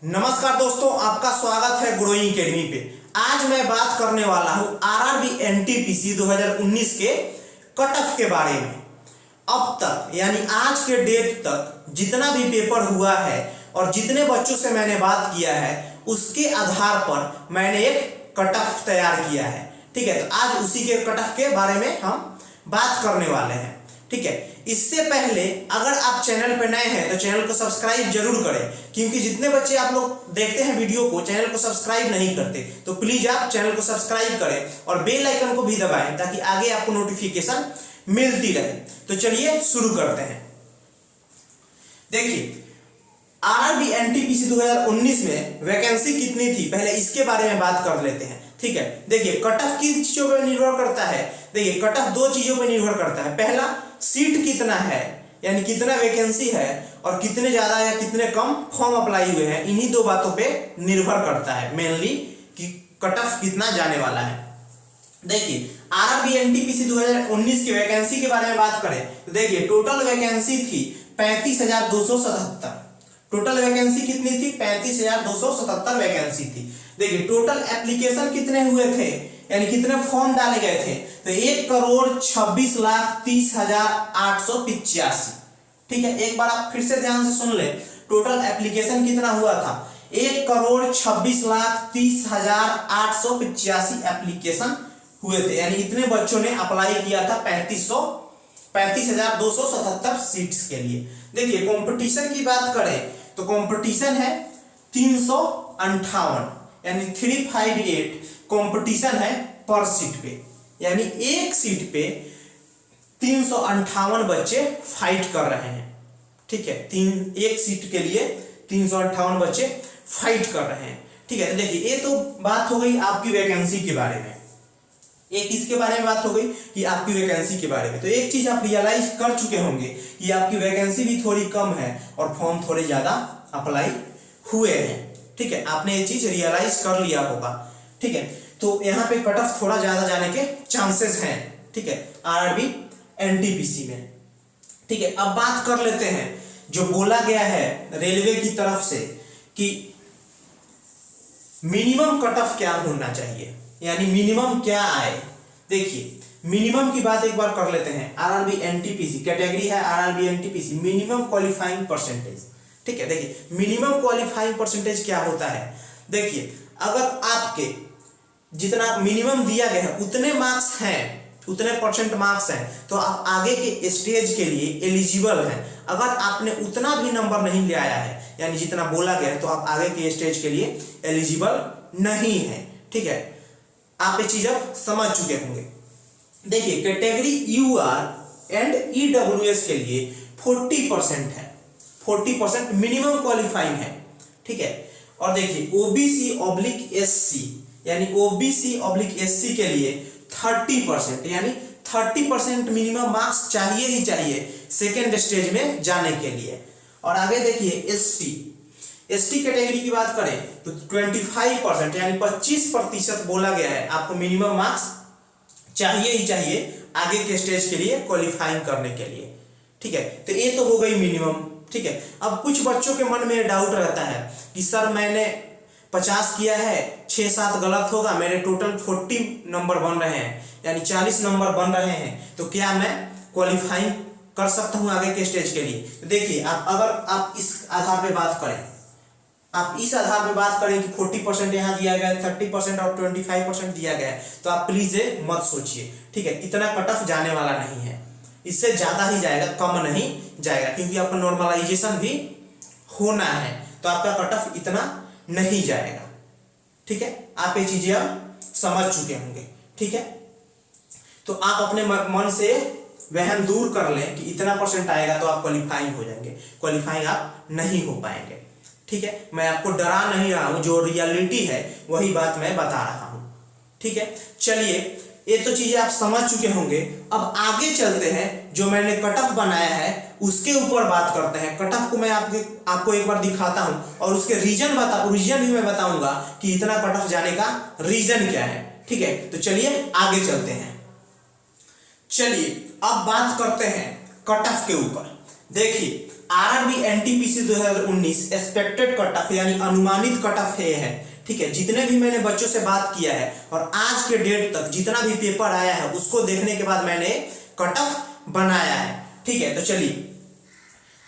नमस्कार दोस्तों, आपका स्वागत है ग्रोइंग एकेडमी पे। आज मैं बात करने वाला हूं आरआरबी एनटीपीसी 2019 के कट ऑफ के बारे में। अब तक यानी आज के डेट तक जितना भी पेपर हुआ है और जितने बच्चों से मैंने बात किया है उसके आधार पर मैंने एक कट ऑफ तैयार किया है। ठीक है, तो आज उसी के कट ऑफ के बारे में हम बात करने वाले हैं। ठीक है, इससे पहले अगर आप चैनल पर नए हैं तो चैनल को सब्सक्राइब जरूर करें, क्योंकि जितने बच्चे आप लोग देखते हैं वीडियो को चैनल को सब्सक्राइब नहीं करते, तो प्लीज आप चैनल को सब्सक्राइब करें और बेल आइकन को भी दबाएं ताकि आगे आपको नोटिफिकेशन मिलती रहे। तो चलिए शुरू करते हैं। देखिए, आरआरबी एनटीपीसी 2019 में वैकेंसी कितनी थी, पहले इसके बारे में बात कर लेते हैं। ठीक है, देखिए कट ऑफ किस चीजों पर निर्भर करता है। देखिए कट ऑफ दो चीजों पर निर्भर करता है। पहला, सीट कितना है यानी कितना वैकेंसी है और कितने ज्यादा या कितने कम फॉर्म अप्लाई हुए हैं, इन्हीं दो बातों पे निर्भर करता है मेनली कि कट ऑफ कितना जाने वाला है। देखिए आरआरबी एनटीपीसी 2019 की वैकेंसी के बारे में बात करें तो देखिए टोटल वैकेंसी थी 35,277। टोटल वैकेंसी कितनी थी? 35,277 वैकेंसी थी। देखिए टोटल एप्लीकेशन कितने हुए थे यानी कितने फॉर्म डाले गए थे, तो 1,26,30,885। ठीक है, एक बार आप फिर से ध्यान से सुन ले, टोटल एप्लीकेशन कितना हुआ था? 1,26,30,885 एप्लीकेशन हुए थे, यानी इतने बच्चों ने अप्लाई किया था 35,277 सीट्स के लिए। देखिए कंपटीशन की बात करें तो कंपटीशन है 358 यानी 358 कंपटीशन है पर सीट पे, यानी एक सीट पे 358 बच्चे फाइट कर रहे हैं। ठीक है, एक सीट के लिए 358 बच्चे फाइट कर रहे हैं। ठीक है, तो देखिए ये तो बात हो गई आपकी वैकेंसी के बारे में। एक इसके बारे में बात हो गई कि आपकी वैकेंसी के बारे में। तो एक चीज आप रियलाइज कर चुके होंगे कि आपकी वैकेंसी भी थोड़ी कम है और फॉर्म थोड़े ज्यादा अप्लाई हुए हैं। ठीक है, आपने ये चीज रियलाइज कर लिया होगा। ठीक है, तो यहाँ पे कट ऑफ थोड़ा ज्यादा जाने के चांसेस हैं। ठीक है, आरआरबी एनटीपीसी में। ठीक है, अब बात कर लेते हैं जो बोला गया है रेलवे की तरफ से कि मिनिमम कट ऑफ क्या होना चाहिए, यानी मिनिमम क्या आए। देखिए मिनिमम की बात एक बार कर लेते हैं। आरआरबी एनटीपीसी कैटेगरी है, RRB NTPC minimum qualifying percentage. ठीक है, देखिए मिनिमम क्वालिफाइंग परसेंटेज क्या होता है। देखिए अगर आपके जितना मिनिमम दिया गया है उतने मार्क्स हैं, उतने परसेंट मार्क्स हैं, तो आप आगे के स्टेज के लिए एलिजिबल हैं। अगर आपने उतना भी नंबर नहीं ले आया है यानी जितना बोला गया है, तो आप आगे के स्टेज के लिए एलिजिबल नहीं है। ठीक है, आप ये चीज अब समझ चुके होंगे। देखिए कैटेगरी यूआर एंड ईडब्ल्यूएस के लिए 40% है, 40% मिनिमम क्वालिफाइंग है। ठीक है, और देखिए ओबीसी ऑब्लिक एससी यानी ओबीसी ऑब्लिक एससी के लिए 30% यानी 30% मिनिमम मार्क्स चाहिए ही चाहिए सेकेंड स्टेज में जाने के लिए। और आगे देखिए एसटी कैटेगरी की बात करें तो 25% यानी 25% बोला गया है आपको मिनिमम मार्क्स चाहिए ही चाहिए आगे के स्टेज के लिए क्वालिफाइंग करने के लिए। ठीक है, तो ये तो हो गई मिनिमम। ठीक है, अब कुछ बच्चों के मन में डाउट रहता है कि सर मैंने 50 किया है, 6-7 गलत होगा, मेरे टोटल 40 नंबर बन रहे हैं यानी 40 नंबर बन रहे हैं, तो क्या मैं क्वालिफाइंग कर सकता हूं आगे के स्टेज के लिए। तो देखिए अगर आप इस आधार पे बात करें, आप इस आधार पे बात करें कि 40% यहाँ दिया गया है, 30% और 25% दिया गया है, तो आप प्लीज मत सोचिए। ठीक है, इतना कट ऑफ जाने वाला नहीं है, इससे ज्यादा ही जाएगा, कम नहीं जाएगा, क्योंकि आपका नॉर्मलाइजेशन भी होना है, तो आपका कट ऑफ इतना नहीं जाएगा। ठीक है, आप ये चीजें अब समझ चुके होंगे। ठीक है, तो आप अपने मन से वहम दूर कर लें कि इतना परसेंट आएगा तो आप क्वालिफाइंग हो जाएंगे। क्वालिफाइंग आप नहीं हो पाएंगे। ठीक है, मैं आपको डरा नहीं रहा हूं, जो रियलिटी है वही बात मैं बता रहा हूं। ठीक है, चलिए ये तो चीजें आप समझ चुके होंगे। अब आगे चलते हैं, जो मैंने कट ऑफ बनाया है उसके ऊपर बात करते हैं। कट ऑफ को मैं आपको एक बार दिखाता हूं और उसके रीजन भी मैं बताऊंगा कि इतना कट ऑफ जाने का रीजन क्या है। ठीक है, तो चलिए आगे चलते हैं। चलिए अब बात करते हैं कट ऑफ के ऊपर। देखिए RRB NTPC 2019 expected cut off यानी अनुमानित कट ऑफ है, ठीक है। जितने भी मैंने बच्चों से बात किया है और आज के डेट तक जितना भी पेपर आया है उसको देखने के बाद मैंने कट ऑफ बनाया है, ठीक है। तो चलिए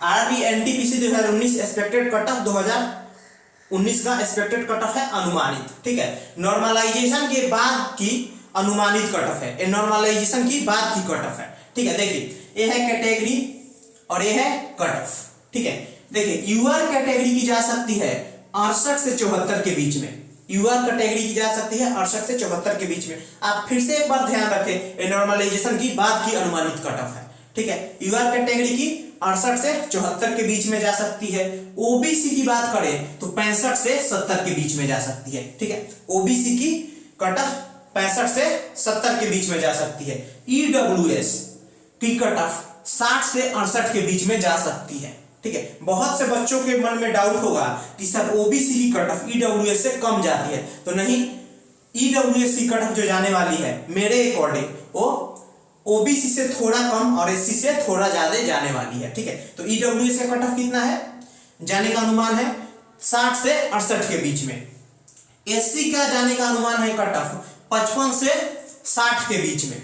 RRB NTPC 2019 expected cut off 2019 का एक्सपेक्टेड कट ऑफ है अनुमानित, ठीक है। नॉर्मलाइजेशन के बाद की अनुमानित कट ऑफ है, नॉर्मलाइजेशन की बाद की कट ऑफ है, ठीक है। देखिए ये है कैटेगरी और ये है कट ऑफ, ठीक है। देखिए यूआर कैटेगरी की जा सकती है 68 से 74 के बीच में, यूआर कैटेगरी की जा सकती है 68 से 74 के बीच में। आप फिर से एक बार ध्यान रखें, नॉर्मलाइजेशन की बाद की अनुमानित कट ऑफ है, ठीक है। यूआर कैटेगरी की 68 से 74 के बीच में जा सकती है। ओबीसी की बात करें तो 65 से 70 के बीच में जा सकती है, ठीक है। ओबीसी की कट ऑफ 65 से 70 के बीच में जा सकती है। ईडब्ल्यूएस की कट ऑफ 60 से 68 के बीच में जा सकती है, ठीक है। बहुत से बच्चों के मन में डाउट होगा कि सर ओबीसी की कट ऑफ ईडब्ल्यूएस से कम जाती है, तो नहीं, ईडब्ल्यूएस की कट ऑफ जो जाने वाली है मेरे अकॉर्डिंग वो ओबीसी से थोड़ा कम और एससी से थोड़ा ज्यादा जाने वाली है, ठीक है। तो ईडब्ल्यूएस का कट ऑफ कितना है, जाने का अनुमान है 60 से 68 के बीच में। एससी का जाने का अनुमान है कट ऑफ 55 से 60 के बीच में,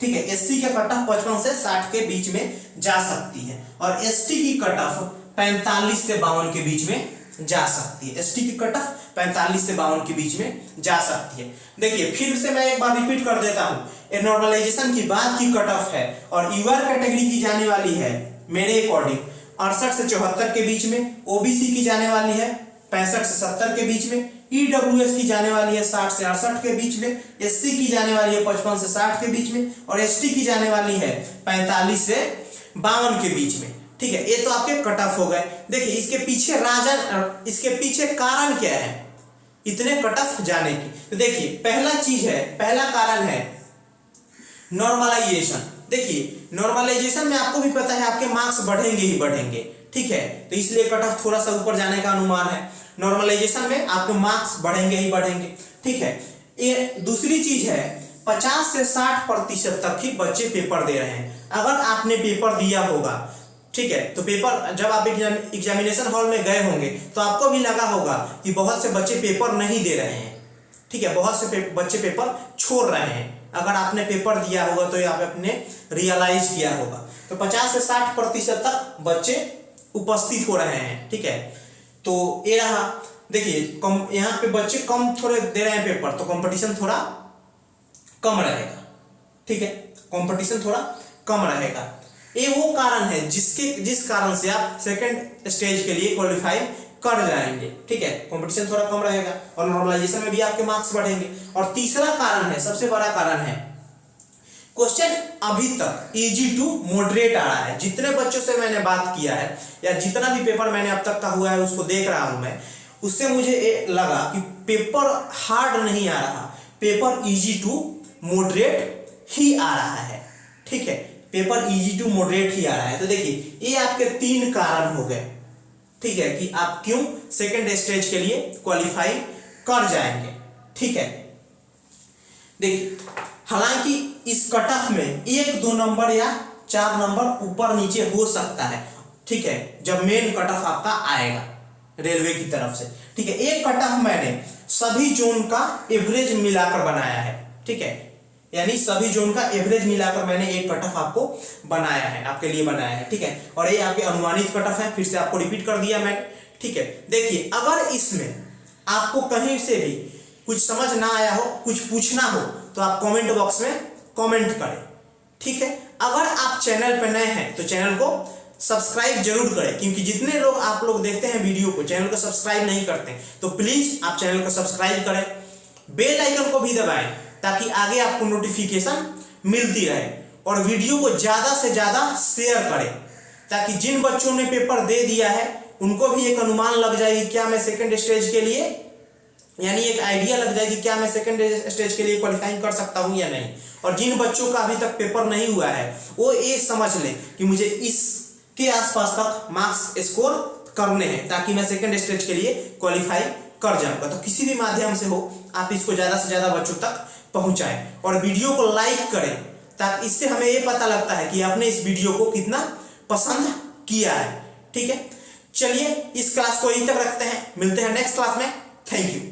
ठीक है। एससी का कट ऑफ 55 से 60 के बीच में जा सकती है और एसटी की कट ऑफ 45 से 52 के बीच में जा सकती है। एसटी की कट ऑफ 45 से 52 के बीच में जा सकती है। देखिए फिर से मैं एक बार रिपीट कर देता हूं, नॉर्मलाइजेशन की बाद की कट ऑफ है और यूआर कैटेगरी की जाने वाली है मेरे अकॉर्डिंग 68 से 74 के बीच में। ओबीसी की जाने वाली है 65 से 70 के बीच में। ईडब्ल्यूएस की जाने वाली है 60 से 68 के बीच में। एससी की जाने वाली है 55 से 60 के बीच में और एसटी की जाने वाली है 45 से 52 के बीच में, ठीक है। ये तो आपके कट ऑफ हो गए। देखिए इसके पीछे कारण क्या है इतने कट ऑफ जाने की। तो देखिए पहला कारण है नॉर्मलाइजेशन। देखिए नॉर्मलाइजेशन में आपको भी पता है आपके मार्क्स बढ़ेंगे ही बढ़ेंगे, ठीक है। तो इसलिए कट ऑफ थोड़ा सा ऊपर जाने का अनुमान है। नॉर्मलाइजेशन में आपके मार्क्स बढ़ेंगे ही बढ़ेंगे, ठीक है। ये दूसरी चीज है 50 से 60% तक ही बच्चे पेपर दे रहे हैं। अगर आपने पेपर दिया होगा, ठीक है, तो पेपर जब आप एग्जामिनेशन हॉल में गए होंगे तो आपको भी लगा होगा कि बहुत से बच्चे पेपर नहीं दे रहे हैं, ठीक है, बहुत से बच्चे पेपर छोड़ रहे हैं। अगर आपने पेपर दिया होगा तो आपने रियलाइज किया होगा। तो 50 से 60% तक बच्चे उपस्थित हो रहे हैं, ठीक है। तो ये रहा, देखिए यहाँ पे बच्चे कम थोड़े दे रहे हैं पेपर, तो कंपटीशन थोड़ा कम रहेगा, ठीक है, कंपटीशन थोड़ा कम रहेगा। ये वो कारण है जिस कारण से आप सेकंड स्टेज के लिए क्वालिफाई कर जाएंगे, ठीक है, कंपटीशन थोड़ा कम रहेगा और नॉर्मलाइजेशन में भी आपके मार्क्स बढ़ेंगे। और तीसरा कारण है, सबसे बड़ा कारण है, क्वेश्चन अभी तक इजी टू मॉडरेट आ रहा है। जितने बच्चों से मैंने बात किया है या जितना भी पेपर मैंने अब तक का हुआ है उसको देख रहा हूं मैं, उससे मुझे लगा कि पेपर हार्ड नहीं आ रहा, पेपर इजी टू मॉडरेट ही आ रहा है, ठीक है, पेपर इजी टू मॉडरेट ही आ रहा है। तो देखिए ये आपके 3 कारण हो गए, ठीक है, कि आप क्यों सेकंड स्टेज के लिए क्वालिफाई कर जाएंगे, ठीक है। देखिए हालांकि इस कट ऑफ में 1-2 नंबर या 4 नंबर ऊपर नीचे हो सकता है, ठीक है, जब मेन कट ऑफ आपका आएगा रेलवे की तरफ से, ठीक है। एक कट ऑफ मैंने सभी जोन का एवरेज मिलाकर बनाया है, ठीक है, यानी सभी जोन का एवरेज मिलाकर मैंने एक कट ऑफ आपको बनाया है, आपके लिए बनाया है, ठीक है। और ये आपके अनुमानित कट ऑफ है, फिर से आपको रिपीट कर दिया मैंने, ठीक है। देखिए अगर इसमें आपको कहीं से भी कुछ समझ ना आया हो, कुछ पूछना हो, तो आप कमेंट बॉक्स में कमेंट करें, ठीक है। अगर आप चैनल पर नए हैं तो चैनल को सब्सक्राइब जरूर करें, क्योंकि जितने लोग आप लोग देखते हैं वीडियो को चैनल को सब्सक्राइब नहीं करते, तो प्लीज आप चैनल को सब्सक्राइब करें, बेल आइकन को भी दबाएं ताकि आगे आपको नोटिफिकेशन मिलती रहे, और वीडियो को ज्यादा से ज्यादा शेयर करें ताकि जिन बच्चों ने पेपर दे दिया है उनको भी एक अनुमान लग जाएगी क्या मैं सेकंड स्टेज के लिए, यानी एक आइडिया लग जाएगी क्या मैं सेकंड स्टेज के लिए क्वालिफाइंग कर सकता हूं या नहीं। और जिन बच्चों का अभी तक पेपर नहीं हुआ है वो ये समझ लें कि मुझे इसके आसपास तक मार्क्स स्कोर करने हैं ताकि मैं सेकंड स्टेज के लिए क्वालिफाई कर जाऊंगा। तो किसी भी माध्यम से हो आप इसको ज्यादा से ज्यादा बच्चों तक पहुंचाएं और वीडियो को लाइक करें, ताकि इससे हमें ये पता लगता है कि आपने इस वीडियो को कितना पसंद किया है, ठीक है, चलिए इस क्लास को यहीं तक रखते हैं, मिलते हैं नेक्स्ट क्लास में। Thank you.